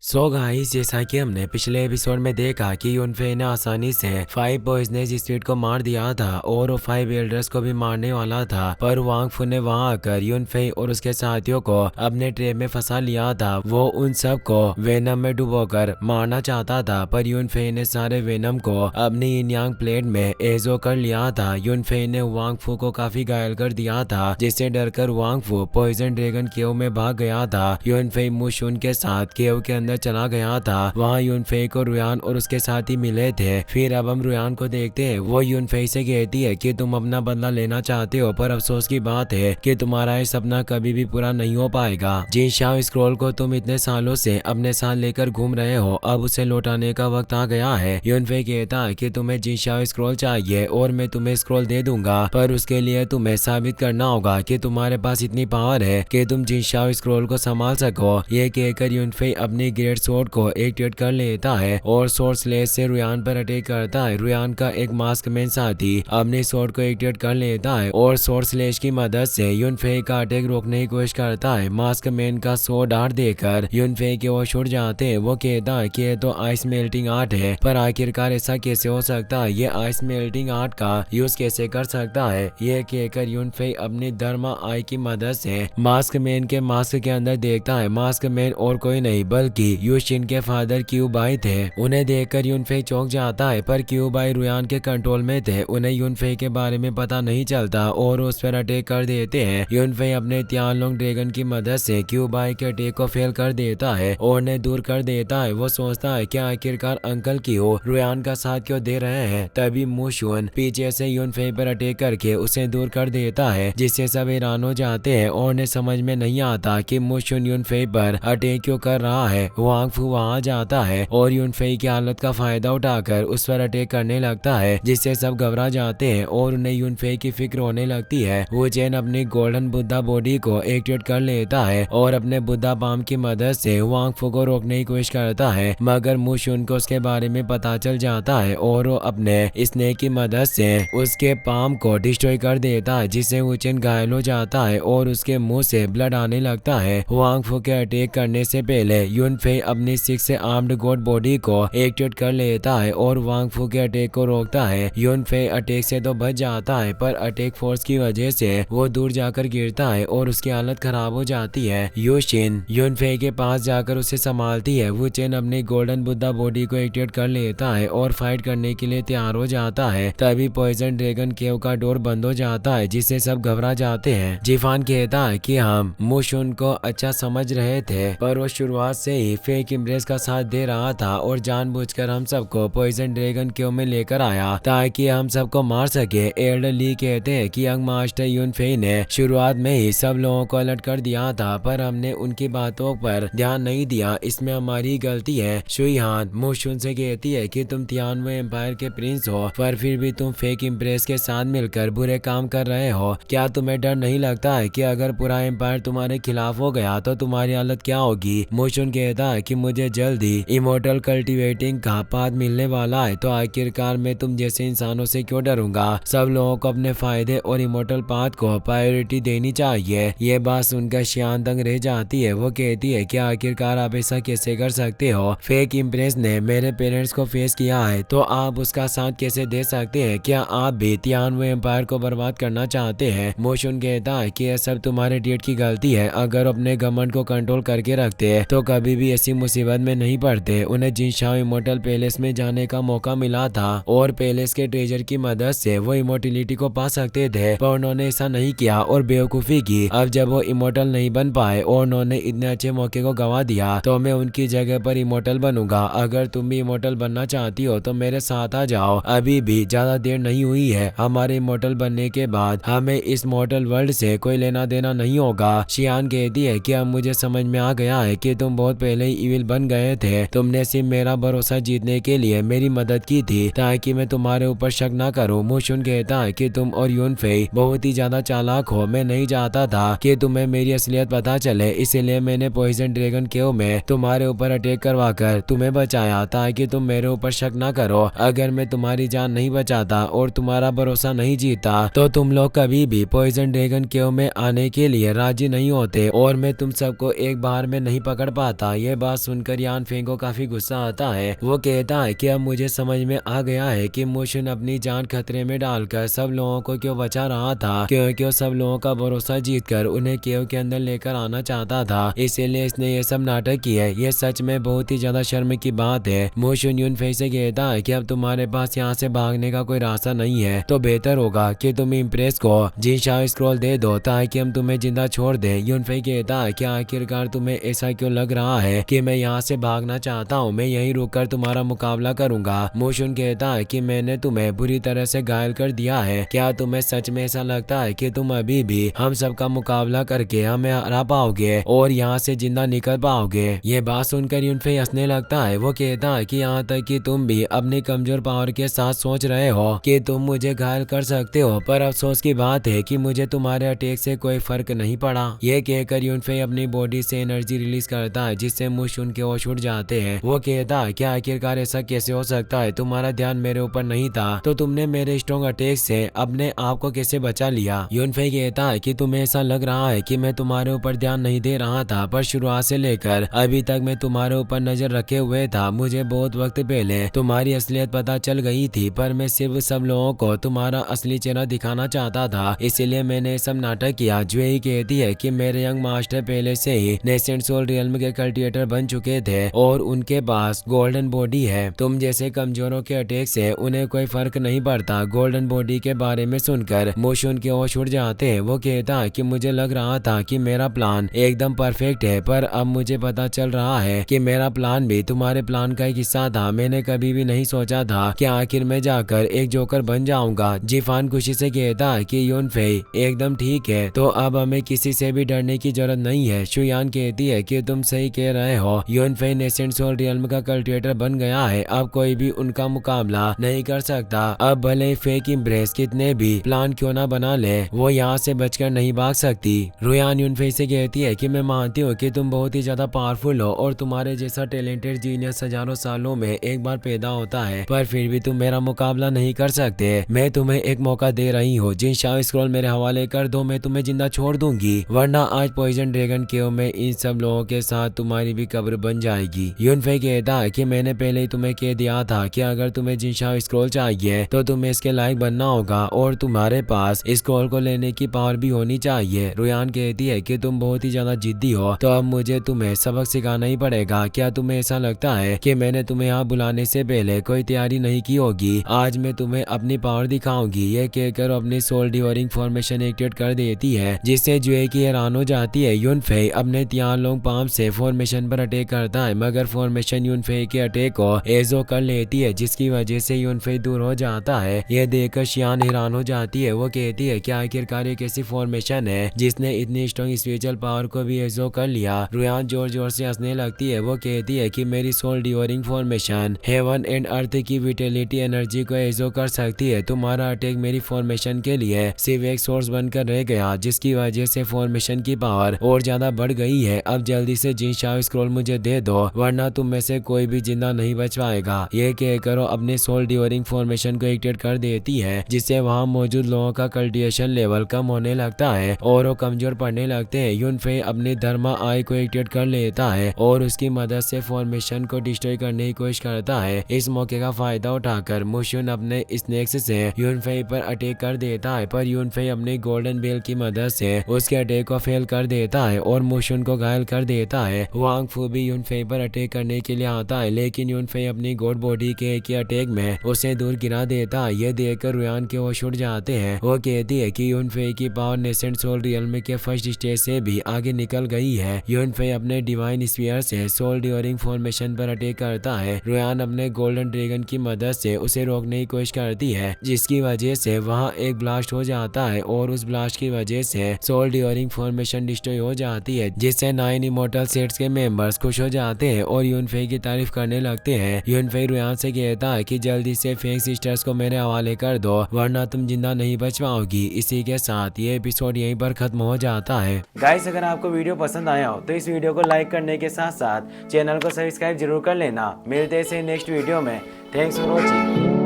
So guys, जैसा कि हमने पिछले एपिसोड में देखा कि यूनफे ने आसानी से 5 पॉइजनस स्पीड को मार दिया था और वो 5 एल्डर्स को भी मारने वाला था, पर वांग फू ने वहां आकर यूनफे और उसके साथियों को अपने ट्रैप में फंसा लिया था। वो उन सब को वेनम में डुबोकर मारना चाहता था, पर यूनफे ने सारे वेनम को अपनी इनयांग प्लेट में एजो कर लिया था। यूनफे ने वांग फू को काफी घायल कर दिया था, जिससे डरकर वांग फू पॉइजन ड्रैगन केव में भाग गया था। यूनफे मुशुन के साथ केव के अंदर चला गया था। वहाँ यूनफे को रुयान और उसके साथी मिले थे। फिर अब हम रुयान को देखते हैं। वो यूनफे से कहती है कि तुम अपना बदला लेना चाहते हो, पर अफसोस की बात है कि तुम्हारा ये सपना कभी भी पूरा नहीं हो पाएगा। जिन शाओ स्क्रॉल को तुम इतने सालों से अपने साथ लेकर घूम रहे हो, अब उसे लौटाने का वक्त आ गया है। यूनफे कहता है कि तुम्हें जिन शाओ स्क्रॉल चाहिए और मैं तुम्हें स्क्रॉल दे दूंगा, पर उसके लिए तुम्हें साबित करना होगा कि तुम्हारे पास इतनी पावर है कि तुम जिन शाओ स्क्रॉल को संभाल सको। ये कहकर यूनफे अपनी ग्रेट स्वॉर्ड को एक्टिवेट कर लेता है और स्वॉर्ड स्लेश से रुयान पर अटैक करता है। रुयान का एक मास्क मैन साथी अपने स्वॉर्ड को एक्टिवेट कर लेता है और स्वॉर्ड स्लेश की मदद से यूनफे का अटैक रोकने की कोशिश करता है। मास्क मैन का स्वॉर्ड आर्ट देकर यूनफे के वो छुट जाते हैं। वो कहता है कि ये तो आइस मेल्टिंग आर्ट है, पर आखिरकार ऐसा कैसे हो सकता है? ये आइस मेल्टिंग आर्ट का यूज कैसे कर सकता है? ये कहकर यूनफे अपनी धर्मा आई की मदद से मास्क मैन के मास्क के अंदर देखता है। मास्क मैन और कोई नहीं बल्कि यूशिन के फादर क्यूबाई थे। उन्हें देखकर यूनफे चौंक जाता है, पर क्यूबाई रुयान के कंट्रोल में थे। उन्हें यूनफे के बारे में पता नहीं चलता और उस पर अटैक कर देते हैं। यूनफे अपने तियानलोंग ड्रैगन की मदद से क्यूबाई के अटैक को फेल कर देता है और उन्हें दूर कर देता है। वो सोचता है कि आखिरकार अंकल क्यों रुयान का साथ क्यों दे रहे हैं। तभी मुशुन पीछे से यूनफे पर अटैक करके उसे दूर कर देता है, जिससे सब हैरान हो जाते हैं और उन्हें समझ में नहीं आता कि मुशुन यूनफे पर अटैक क्यों कर रहा है। वांग फू वहां जाता है और यूनफे की हालत का फायदा उठाकर उस पर अटैक करने लगता है, जिससे सब घबरा जाते हैं और उन्हें यूनफे की फिक्र होने लगती है। वो चैन अपनी गोल्डन बुद्धा बॉडी को एक्टिवेट कर लेता है और अपने बुद्धा पाम की मदद से वांग फू को रोकने की कोशिश करता है, मगर मुशुन को उसके बारे में पता चल जाता है और वो अपने स्नेक की मदद से उसके पाम को डिस्ट्रॉय कर देता है, जिससे वुचेन घायल हो जाता है और उसके मुंह से ब्लड आने लगता है। वांग फू के अटैक करने से पहले यूनफे अपनी 6 आर्म्ड गॉड बॉडी को एक्टिवेट कर लेता है और वांग फू के अटैक को रोकता है। यूनफे अटैक से तो बच जाता है, पर अटैक फोर्स की वजह से वो दूर जाकर गिरता है और उसकी हालत खराब हो जाती है। यूशिन यूनफे के पास जाकर उसे संभालती है। वुचेन अपनी गोल्डन बुद्धा बॉडी को एक्टिवेट कर लेता है और फाइट करने के लिए तैयार हो जाता है। तभी पॉइजन ड्रैगन केव का डोर बंद हो जाता है, जिससे सब घबरा जाते हैं। जिफान कहता है कि हम मुशुन को अच्छा समझ रहे थे, पर वो शुरुआत से ही फेक इम्प्रेस का साथ दे रहा था और जानबूझकर हम सबको पॉइजन ड्रैगन केव में लेकर आया ताकि हम सबको मार सके। एल्डर ली कहते हैं कि यंग मास्टर यूनफे ने शुरुआत में ही सब लोगों को अलर्ट कर दिया था, पर हमने उनकी बातों पर ध्यान नहीं दिया। इसमें हमारी गलती है। शुईहान मुशुन से कहती है कि तुम तियानवे एम्पायर के प्रिंस हो, पर फिर भी तुम फेक इम्प्रेस के साथ मिलकर बुरे काम कर रहे हो। क्या तुम्हें डर नहीं लगता है कि अगर पूरा एम्पायर तुम्हारे खिलाफ हो गया तो तुम्हारी हालत क्या होगी? मुशुन कहता है कि मुझे जल्दी इमोर्टल कल्टीवेटिंग का पाथ मिलने वाला है, तो आखिरकार मैं तुम जैसे इंसानों से क्यों डरूंगा? सब लोगों को अपने फायदे और इमोर्टल पाथ को प्रायोरिटी देनी चाहिए। ये बात सुनकर शियान दंग रह जाती है। वो कहती है कि आखिरकार आप ऐसा कैसे कर सकते हो? फेक इम्प्रेस ने मेरे पेरेंट्स को फेस किया है, तो आप उसका साथ कैसे दे सकते हैं? क्या आप भी तियानवे एम्पायर को बर्बाद करना चाहते हैं? मुशुन कहता है कि यह सब तुम्हारे डेट की गलती है। अगर अपने घमंड को कंट्रोल करके रखते तो कभी भी ऐसी मुसीबत में नहीं पड़ते। उन्हें जिनशाओ इमोर्टल पैलेस में जाने का मौका मिला था और पैलेस के ट्रेजर की मदद से वो इमोर्टिलिटी को पा सकते थे, पर उन्होंने ऐसा नहीं किया और बेवकूफी की। अब जब वो इमोर्टल नहीं बन पाए और उन्होंने इतने अच्छे मौके को गवा दिया, तो मैं उनकी जगह पर इमोर्टल बनूंगा। अगर तुम भी इमोर्टल बनना चाहती हो तो मेरे साथ आ जाओ, अभी भी ज्यादा देर नहीं हुई है। हमारे इमोर्टल बनने के बाद हमें इस मॉर्टल वर्ल्ड से कोई लेना देना नहीं होगा। शियान कहती है कि अब मुझे समझ में आ गया है कि तुम बहुत पहले ही इविल बन गए थे। तुमने सिर्फ मेरा भरोसा जीतने के लिए मेरी मदद की थी ताकि मैं तुम्हारे ऊपर शक ना करूं। मुशुन कहता है कि तुम और यूनफे बहुत ही ज्यादा चालाक हो। मैं नहीं चाहता था कि तुम्हें मेरी असलियत पता चले, इसलिए मैंने पॉइजन ड्रैगन केव में तुम्हारे ऊपर अटैक करवाकर तुम्हें बचाया ताकि तुम मेरे ऊपर शक ना करो। अगर मैं तुम्हारी जान नहीं बचाता और तुम्हारा भरोसा नहीं जीता तो तुम लोग कभी भी पॉइजन ड्रैगन केव में आने के लिए राजी नहीं होते और मैं तुम सबको एक बार में नहीं पकड़ पाता। ये बात सुनकर यान फेंग को काफी गुस्सा आता है। वो कहता है कि अब मुझे समझ में आ गया है कि मोशन अपनी जान खतरे में डालकर सब लोगों को क्यों बचा रहा था, क्योंकि वो सब लोगों का भरोसा जीतकर उन्हें केव के अंदर लेकर आना चाहता था, इसीलिए इसने ये सब नाटक किया है। ये सच में बहुत ही ज्यादा शर्म की बात है। मोशन यूनफेई से कहता है कि अब तुम्हारे पास यहाँ से भागने का कोई रास्ता नहीं है, तो बेहतर होगा कि तुम इम्प्रेस को जिनशाओ स्क्रॉल दे दो ताकि हम तुम्हें जिंदा छोड़ दे। यूनफेई कहता है कि आखिरकार तुम्हें ऐसा क्यों लग रहा है कि मैं यहाँ से भागना चाहता हूँ, मैं यहीं रुककर तुम्हारा मुकाबला करूंगा। मोशन कहता है कि मैंने तुम्हें बुरी तरह से घायल कर दिया है, क्या तुम्हें सच में ऐसा लगता है कि तुम अभी भी हम सबका मुकाबला करके हमें हरा पाओगे और यहाँ से जिंदा निकल पाओगे? ये बात सुनकर यूनफेई हंसने लगता है। वो कहता है कि यहाँ तक कि तुम भी अपनी कमजोर पावर के साथ सोच रहे हो कि तुम मुझे घायल कर सकते हो, पर अफसोस की बात है कि मुझे तुम्हारे अटैक से कोई फर्क नहीं पड़ा। ये कहकर यूनफेई अपनी बॉडी से एनर्जी रिलीज करता है, जिससे मुश उनके होश उड़ जाते हैं। वो कहता है कि आखिरकार ऐसा कैसे हो सकता है, तुम्हारा ध्यान मेरे ऊपर नहीं था तो तुमने मेरे स्ट्रॉन्ग अटैक से अपने आप को कैसे बचा लिया? यूनफेई कहता है कि तुम्हें ऐसा लग रहा है कि मैं तुम्हारे ऊपर ध्यान नहीं दे रहा था, पर शुरुआत से लेकर अभी तक मैं तुम्हारे ऊपर नजर रखे हुए था। मुझे बहुत वक्त पहले तुम्हारी असलियत पता चल गई थी, पर मैं सिर्फ सब लोगों को तुम्हारा असली चेहरा दिखाना चाहता था, इसीलिए मैंने सब नाटक किया। जुएई कहती है कि मेरे यंग मास्टर पहले से ही नेसेंट सोल रियल्म के कल्टिवेटर बन चुके थे और उनके पास गोल्डन बॉडी है। तुम जैसे कमजोरों के अटैक से उन्हें कोई फर्क नहीं पड़ता। गोल्डन बॉडी के बारे में सुनकर मोशन के होश उड़ जाते हैं। वो कहता है कि मुझे लग रहा था कि मेरा प्लान एकदम परफेक्ट है, पर अब मुझे पता चल रहा है कि मेरा प्लान भी तुम्हारे प्लान का एक हिस्सा था। मैंने कभी भी नहीं सोचा था कि आखिर में जाकर एक जोकर बन जाऊंगा। जिफान खुशी से कहता है कि यूनफेई एकदम ठीक है, तो अब हमें किसी से भी डरने की जरूरत नहीं है। शुयान कहती है कि तुम सही कह रहे हो, यूनफेई नेसेंट सोल रियल्म का कल्टिवेटर बन गया है, अब कोई भी उनका मुकाबला नहीं कर सकता। अब भले फेक इम्प्रेस कितने भी प्लान क्यों ना बना ले, वो यहाँ से बचकर नहीं भाग सकती। रुयान यूनफेई से कहती है कि मैं मानती हूँ कि तुम बहुत ही ज्यादा पावरफुल हो और तुम्हारे जैसा टैलेंटेड जीनियस हजारों सालों में एक बार पैदा होता है, पर फिर भी तुम मेरा मुकाबला नहीं कर सकते। मैं तुम्हें एक मौका दे रही हूँ, जिनशाओ स्क्रॉल मेरे हवाले कर दो, मैं तुम्हें जिंदा छोड़ दूंगी, वरना आज पॉइजन ड्रैगन केव में इन सब लोगों के साथ तुम्हारी भी कब्र बन जाएगी। यूनफेई कहता है कि मैंने पहले ही तुम्हें कह दिया था कि अगर तुम्हें जिनशाओ स्क्रॉल चाहिए तो तुम्हें इसके लायक बनना होगा और तुम्हारे पास स्क्रॉल को लेने की पावर भी होनी चाहिए। रुयान कहती है कि तुम बहुत ही ज्यादा जिद्दी हो, तो अब मुझे तुम्हें सबक सिखाना ही पड़ेगा। क्या तुम्हें ऐसा लगता है कि मैंने तुम्हें यहाँ बुलाने से पहले कोई तैयारी नहीं की होगी? आज मैं तुम्हें अपनी पावर दिखाऊंगी। ये कहकर अपनी सोल डिवोरिंग फॉर्मेशन एक्टिवेट कर देती है, जिससे जुए की हैरान हो जाती है। यूनफेई अपने तियानलोंग पाम से फॉर्मेशन पर अटैक करता है, मगर फॉर्मेशन यूनफेई के अटैक को एजो कर लेती है, जिसकी वजह से यूनफेई दूर हो जाता है। यह देखकर शियान हैरान हो जाती है। वो कहती है कि आखिरकार एक ऐसी फॉर्मेशन है जिसने इतनी स्ट्रॉन्ग स्पिरिचुअल पावर को भी एजो कर लिया। रुयान जोर जोर से हंसने लगती है। वो कहती है कि मेरी soul devouring formation heaven and earth की विटेलिटी एनर्जी को एजो कर सकती है। तुम्हारा अटैक मेरी फॉर्मेशन के लिए सिर्फ एक सोर्स बनकर रह गया, जिसकी वजह से फॉर्मेशन की पावर और ज्यादा बढ़ गई है। अब जल्दी से जिनशाओ स्क्रॉल मुझे दे दो, वरना तुम में से कोई भी जिंदा नहीं बच पाएगा। ये कहकर अपने सोल डिवोरिंग फॉर्मेशन को एक्टिवेट कर देती है, जिससे वहाँ मौजूद लोगों का कल्टिवेशन लेवल कम होने लगता है और वो कमजोर पड़ने लगते हैं। यूनफेई अपनी धर्मा आई को एक्टिवेट कर लेता है और उसकी मदद से फॉर्मेशन को डिस्ट्रॉय करने की कोशिश करता है। इस मौके का फायदा उठाकर मुशुन अपने स्नेक्स से यूनफेई पर अटैक कर देता है, पर यूनफेई अपनी गोल्डन बेल की मदद से उसके अटैक को फेल कर देता है और मुशुन को घायल कर देता है। वांग फू भी यूनफेई पर अटैक करने के लिए आता है, लेकिन यूनफेई अपनी गॉड बॉडी के एक ही अटैक में उसे दूर गिरा देता है। यह देखकर रुयान के होश उड़ जाते हैं। वो कहती है कि यूनफेई की पावर नेसेंट सोल रियल्म के फर्स्ट स्टेज से भी आगे निकल गई है। यूनफेई अपने डिवाइन स्फीयर से सोल डिवोरिंग फॉर्मेशन पर अटैक करता है। रुयान अपने गोल्डन ड्रैगन की मदद से उसे रोकने की कोशिश करती है, जिसकी वजह से वहाँ एक ब्लास्ट हो जाता है और उस ब्लास्ट की वजह से सोल डिवोरिंग फॉर्मेशन डिस्ट्रॉय हो जाती है, जिससे 9 इमोर्टल सेट्स के मेंबर्स खुश हो जाते हैं और यूनफेई की तारीफ करने लगते हैं। यूनफेई रुयान से कहता है कि जल्दी से फेंग सिस्टर्स को मेरे हवाले कर दो, वरना तुम जिंदा नहीं बच पाओगी। इसी के साथ ये एपिसोड यहीं पर खत्म हो जाता है। गाइस, अगर आपको वीडियो पसंद आया हो तो इस वीडियो को लाइक करने के साथ साथ चैनल को सब्सक्राइब जरूर कर लेना। मिलते हैं नेक्स्ट वीडियो में। Thanks for watching.